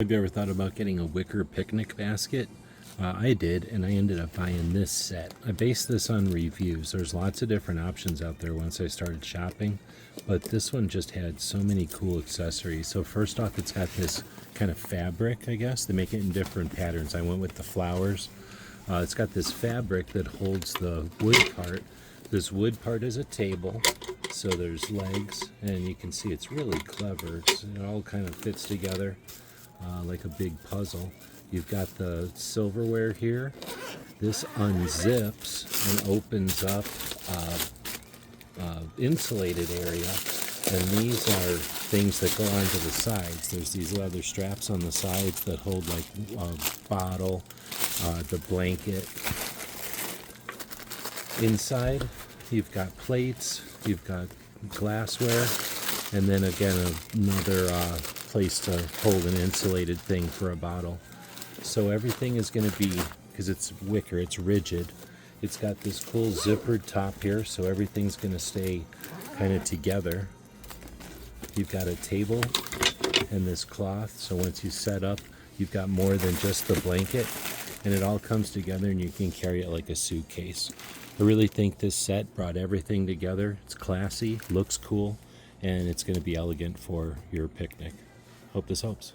Have you ever thought about getting a wicker picnic basket? I did, and I ended up buying this set. I based this on reviews. There's lots of different options out there once I started shopping, but this one just had so many cool accessories. So first off, it's got this kind of fabric, I guess. They make it in different patterns. I went with the flowers. It's got this fabric that holds the wood part. This wood part is a table, so there's legs, and you can see it's really clever. It all kind of fits together. Like a big puzzle. You've got the silverware here. This unzips and opens up insulated area, and these are things that go onto the sides. There's these leather straps on the sides that hold like a bottle, the blanket. Inside you've got plates, you've got glassware, and then again another place to hold an insulated thing for a bottle. So everything is going to be, because it's wicker, it's rigid. It's got this cool zippered top here, so everything's going to stay kind of together. You've got a table and this cloth, so once you set up, you've got more than just the blanket, and it all comes together and you can carry it like a suitcase. I really think this set brought everything together. It's classy, looks cool, and it's going to be elegant for your picnic. Hope this helps.